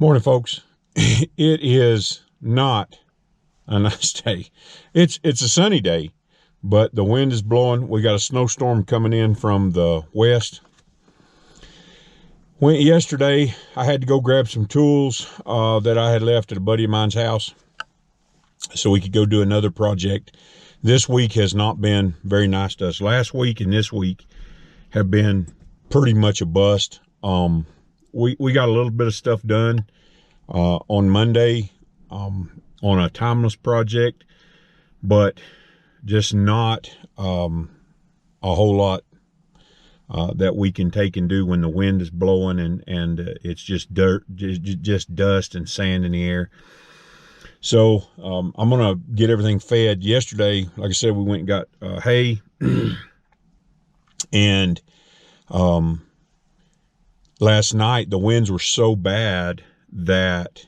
Morning, folks. It is not a nice day. It's a sunny day, but the wind is blowing. We got a snowstorm coming in from the west. Went yesterday. I had to go grab some tools that I had left at a buddy of mine's house so we could go do another project. This week has not been very nice to us. Last week and this week have been pretty much a bust. We got a little bit of stuff done on Monday on a timeless project, but just not a whole lot that we can take and do when the wind is blowing and it's just dirt, just dust and sand in the air. So I'm gonna get everything fed. Yesterday, like I said, we went and got hay and last night the winds were so bad that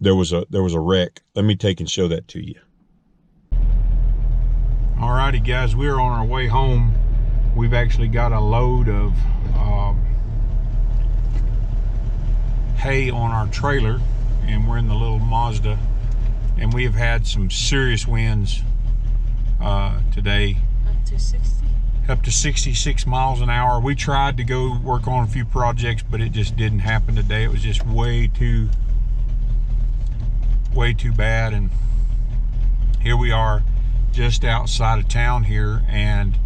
there was a wreck. Let me take and show that to you. Alrighty guys, we're on our way home. We've actually got a load of hay on our trailer, and we're in the little Mazda, and we have had some serious winds today. Up to 66 miles an hour. We tried to go work on a few projects, but it just didn't happen today. It was just way too bad. And here we are just outside of town here, and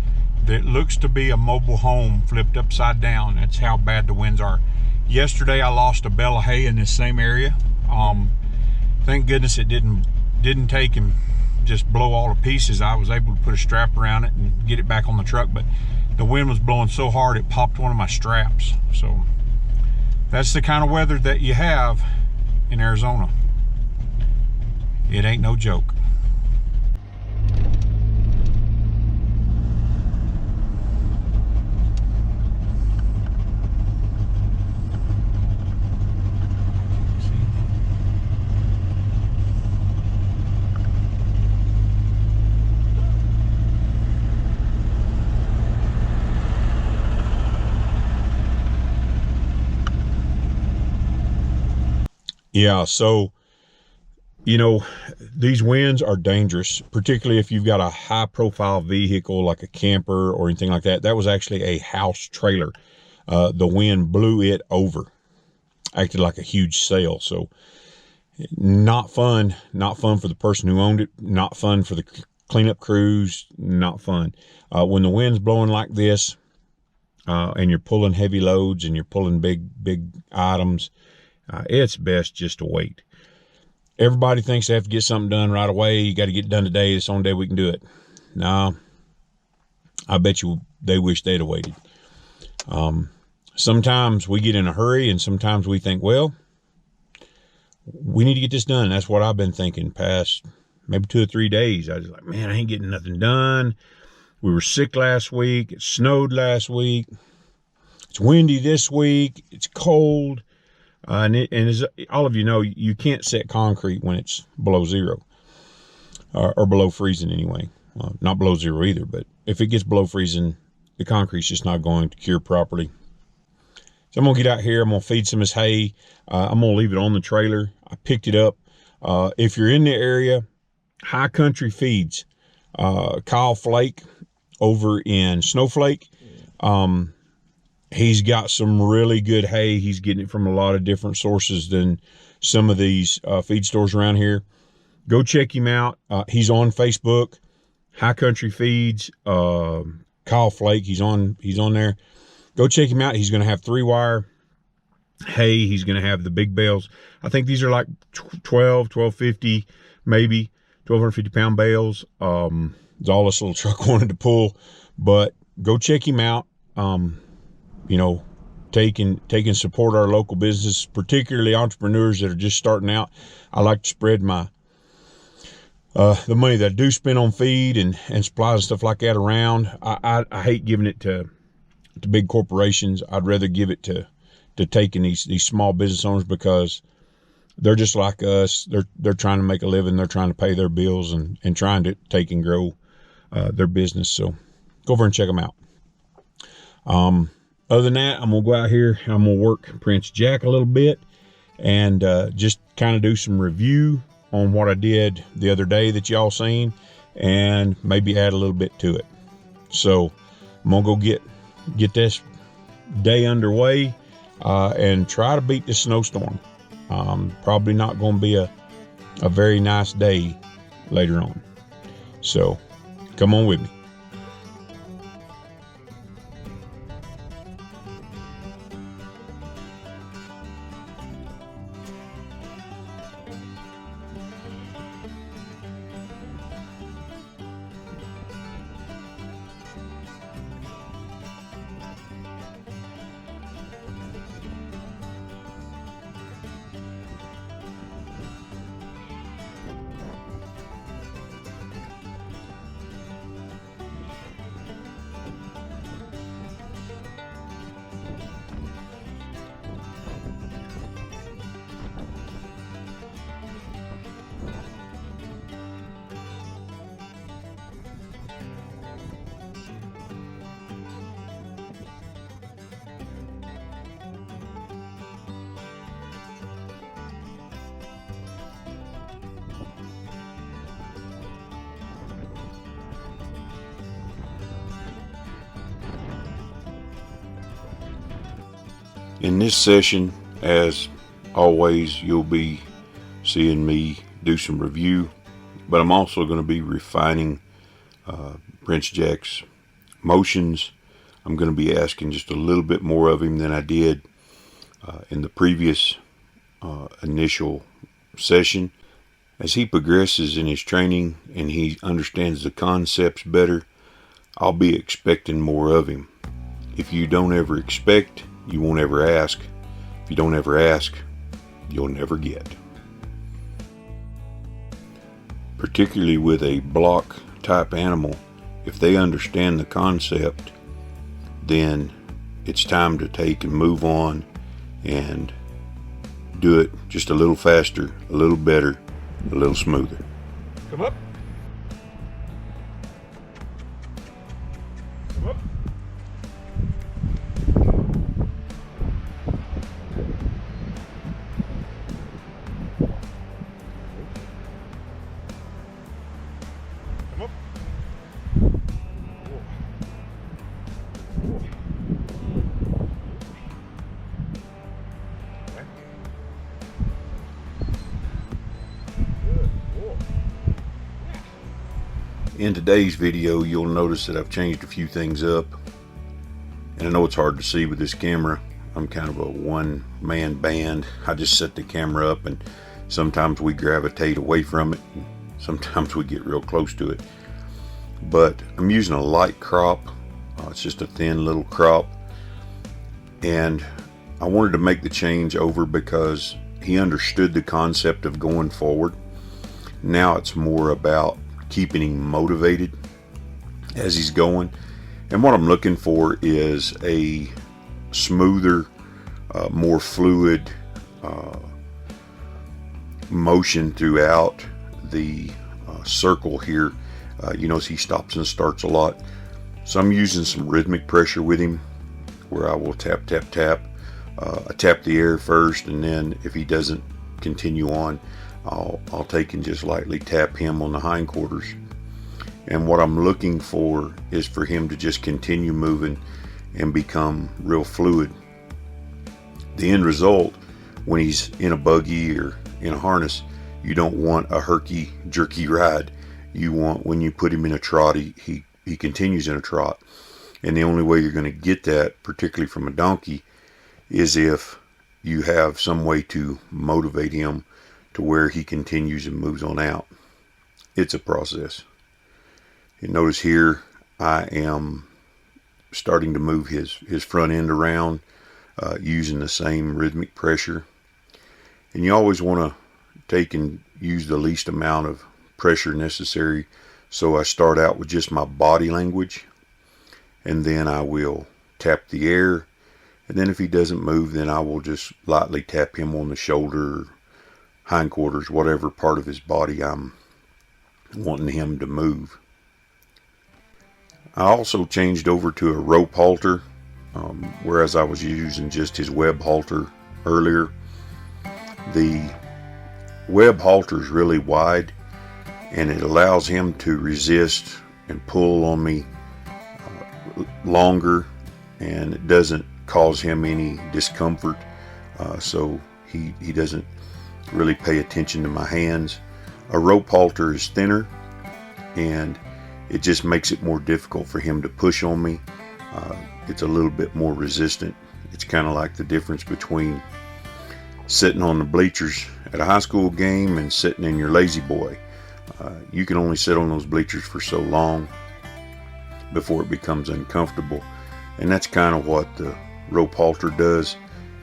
it looks to be a mobile home flipped upside down. That's how bad the winds are. Yesterday I lost a bale of hay in this same area. Thank goodness it didn't take and just blow all to pieces. I was able to put a strap around it and get it back on the truck, but the wind was blowing so hard it popped one of my straps. So that's the kind of weather that you have in Arizona. It ain't no joke. Yeah, so, you know, these winds are dangerous, particularly if you've got a high-profile vehicle like a camper or anything like that. That was actually a house trailer. The wind blew it over, acted like a huge sail. So, not fun. Not fun for the person who owned it. Not fun for the cleanup crews. Not fun. When the wind's blowing like this, and you're pulling heavy loads and you're pulling big items, it's best just to wait. Everybody thinks they have to get something done right away. You got to get it done today. It's the only day we can do it. No, I bet you they wish they'd have waited. Sometimes we get in a hurry, and sometimes we think, well, we need to get this done. That's what I've been thinking past maybe 2 or 3 days. I was like, man, I ain't getting nothing done. We were sick last week. It snowed last week. It's windy this week. It's cold. And as all of you know, you can't set concrete when it's below zero, or below freezing anyway. Well, not below zero either, but if it gets below freezing, the concrete's just not going to cure properly. So I'm going to get out here. I'm going to feed some of this hay. I'm going to leave it on the trailer. I picked it up. If you're in the area, High Country Feeds, Kyle Flake over in Snowflake. He's got some really good hay. He's getting it from a lot of different sources than some of these feed stores around here. Go check him out. He's on Facebook, High Country Feeds, Kyle Flake. He's on there. Go check him out. He's going to have 3-wire hay. He's going to have the big bales. I think these are like 1250, maybe 1,250 pound bales. It's all this little truck wanted to pull, but go check him out. You know, take and support our local business, particularly entrepreneurs that are just starting out. I like to spread my the money that I do spend on feed and supplies and stuff like that around. I hate giving it to big corporations. I'd rather give it to taking these small business owners, because they're just like us. They're trying to make a living. They're trying to pay their bills and trying to take and grow their business. So go over and check them out. Other than that, I'm gonna go out here and I'm gonna work Prince Jack a little bit and just kind of do some review on what I did the other day that y'all seen, and maybe add a little bit to it. So I'm gonna go get this day underway and try to beat the snowstorm. Probably not gonna be a very nice day later on. So come on with me. In this session, as always, you'll be seeing me do some review, but I'm also going to be refining Prince Jack's motions. I'm going to be asking just a little bit more of him than I did in the previous initial session. As he progresses in his training and he understands the concepts better, I'll be expecting more of him. If you don't ever expect, you won't ever ask. If you don't ever ask, you'll never get. Particularly with a block type animal, if they understand the concept, then it's time to take and move on and do it just a little faster, a little better, a little smoother. Come up. Come up. In today's video, you'll notice that I've changed a few things up, and I know it's hard to see with this camera. I'm kind of a one-man band. I just set the camera up, and sometimes we gravitate away from it, and sometimes we get real close to it. But I'm using a light crop. It's just a thin little crop, and I wanted to make the change over because he understood the concept of going forward. Now it's more about keeping him motivated as he's going, and what I'm looking for is a smoother, more fluid motion throughout the circle here. You notice he stops and starts a lot, so I'm using some rhythmic pressure with him where I will tap tap tap. I tap the air first, and then if he doesn't continue on, I'll take and just lightly tap him on the hindquarters. And what I'm looking for is for him to just continue moving and become real fluid. The end result, when he's in a buggy or in a harness, you don't want a herky jerky ride. You want, when you put him in a trot, he continues in a trot. And the only way you're going to get that, particularly from a donkey, is if you have some way to motivate him to where he continues and moves on out. It's a process. You notice here I am starting to move his front end around using the same rhythmic pressure. And you always want to take and use the least amount of pressure necessary. So I start out with just my body language, and then I will tap the air, and then if he doesn't move, then I will just lightly tap him on the shoulder, hindquarters, whatever part of his body I'm wanting him to move. I also changed over to a rope halter. whereas I was using just his web halter earlier. The web halter is really wide, and it allows him to resist and pull on me longer, and it doesn't cause him any discomfort, so he doesn't really pay attention to my hands. A rope halter is thinner, and it just makes it more difficult for him to push on me. It's a little bit more resistant. It's kind of like the difference between sitting on the bleachers at a high school game and sitting in your lazy boy. You can only sit on those bleachers for so long before it becomes uncomfortable, and that's kind of what the rope halter does.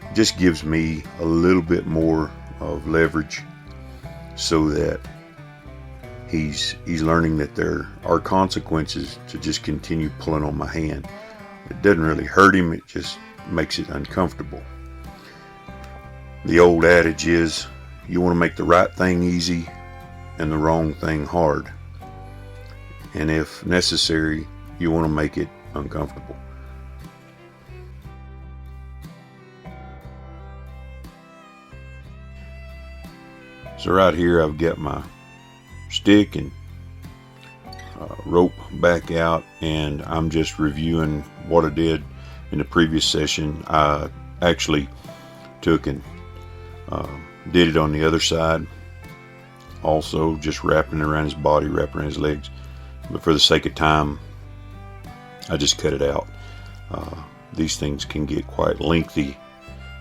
It just gives me a little bit more of leverage, so that he's learning that there are consequences to just continue pulling on my hand. It doesn't really hurt him, it just makes it uncomfortable. The old adage is, you want to make the right thing easy and the wrong thing hard, and if necessary, you want to make it uncomfortable. So right here I've got my stick and rope back out, and I'm just reviewing what I did in the previous session. I actually took and did it on the other side also, just wrapping it around his body, wrapping around his legs, but for the sake of time I just cut it out. These things can get quite lengthy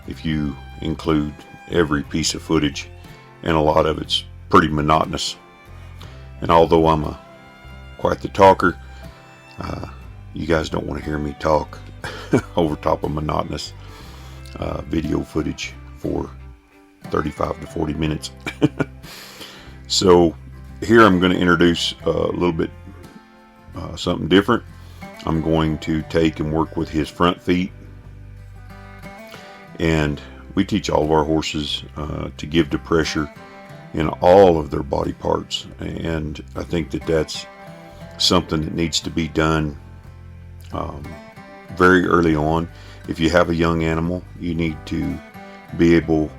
if you include every piece of footage, and a lot of it's pretty monotonous. And although I'm quite the talker, you guys don't want to hear me talk over top of monotonous video footage for 35 to 40 minutes. So here I'm going to introduce a little bit something different. I'm going to take and work with his front feet, and we teach all of our horses to give to pressure in all of their body parts, and I think that that's something that needs to be done very early on. If you have a young animal, you need to be able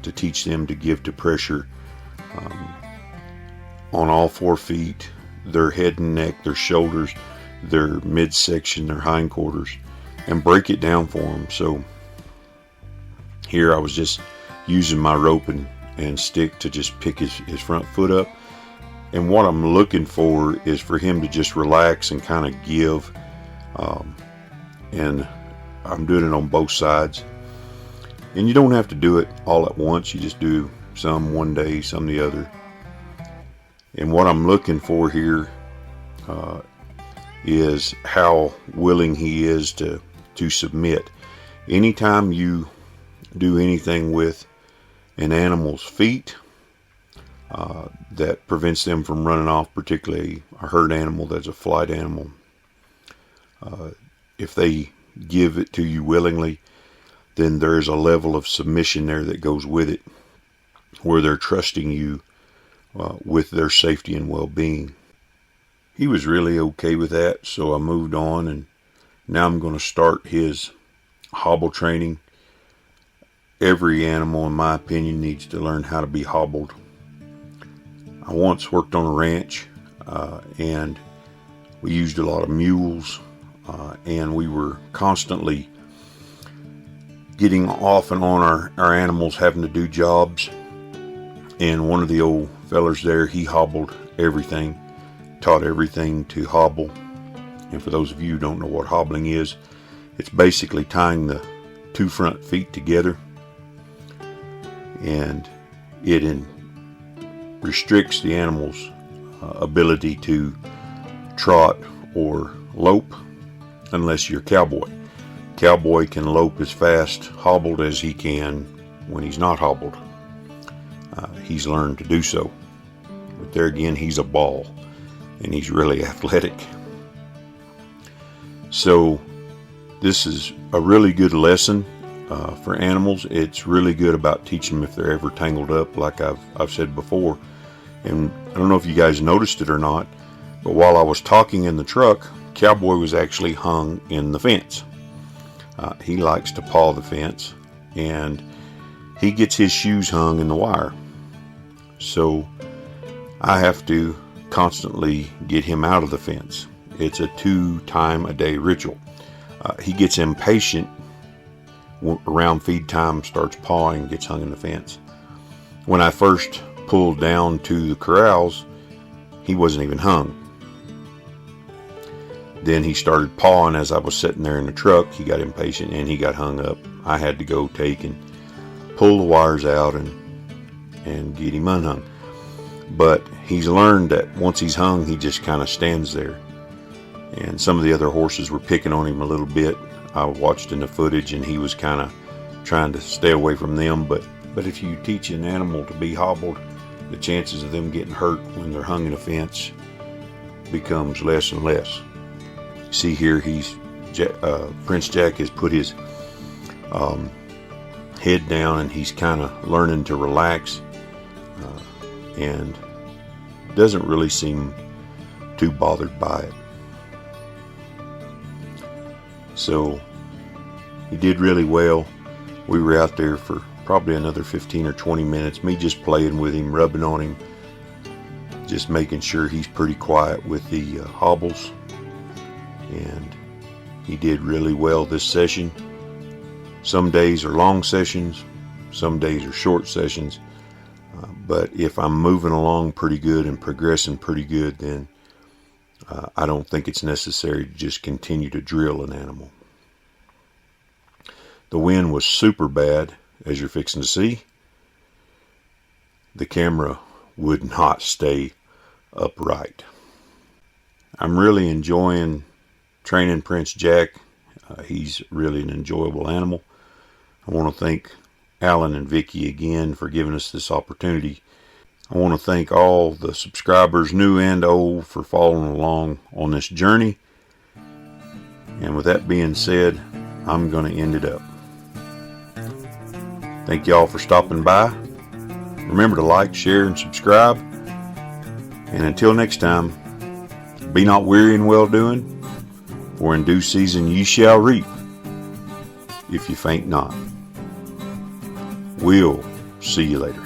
to teach them to give to pressure on all 4 feet, their head and neck, their shoulders, their midsection, their hindquarters, and break it down for them. So here I was just using my rope and stick to just pick his front foot up, and what I'm looking for is for him to just relax and kind of give, and I'm doing it on both sides. And you don't have to do it all at once, you just do some one day, some the other. And what I'm looking for here is how willing he is to submit. Anytime you do anything with an animal's feet that prevents them from running off, particularly a herd animal that's a flight animal, if they give it to you willingly, then there's a level of submission there that goes with it, where they're trusting you with their safety and well-being. He was really okay with that, so I moved on, and now I'm going to start his hobble training. Every animal, in my opinion, needs to learn how to be hobbled. I once worked on a ranch, and we used a lot of mules, and we were constantly getting off and on our animals, having to do jobs. And one of the old fellers there, he hobbled everything, taught everything to hobble. And for those of you who don't know what hobbling is, it's basically tying the 2 front feet together, and it restricts the animal's ability to trot or lope unless you're a cowboy. Cowboy can lope as fast hobbled as he can when he's not hobbled. He's learned to do so. But there again, he's a ball, and he's really athletic. So this is a really good lesson for animals. It's really good about teaching them if they're ever tangled up, like I've said before. And I don't know if you guys noticed it or not, but while I was talking in the truck, Cowboy was actually hung in the fence. He likes to paw the fence, and he gets his shoes hung in the wire. So I have to constantly get him out of the fence. It's a 2-time-a-day ritual. He gets impatient around feed time, starts pawing, gets hung in the fence. When I first pulled down to the corrals, he wasn't even hung. Then he started pawing as I was sitting there in the truck. He got impatient and he got hung up. I had to go take and pull the wires out and get him unhung. But he's learned that once he's hung, he just kind of stands there. And some of the other horses were picking on him a little bit. I watched in the footage and he was kind of trying to stay away from them. But if you teach an animal to be hobbled, the chances of them getting hurt when they're hung in a fence becomes less and less. See here, Prince Jack has put his head down and he's kind of learning to relax, and doesn't really seem too bothered by it. So he did really well. We were out there for probably another 15 or 20 minutes, me just playing with him, rubbing on him, just making sure he's pretty quiet with the hobbles. And he did really well this session. Some days are long sessions, some days are short sessions, but if I'm moving along pretty good and progressing pretty good, then I don't think it's necessary to just continue to drill an animal. The wind was super bad, as you're fixing to see. The camera would not stay upright. I'm really enjoying training Prince Jack. He's really an enjoyable animal. I want to thank Alan and Vicky again for giving us this opportunity. I want to thank all the subscribers, new and old, for following along on this journey. And with that being said, I'm going to end it up. Thank y'all for stopping by. Remember to like, share, and subscribe. And until next time, be not weary in well-doing, for in due season ye shall reap, if you faint not. We'll see you later.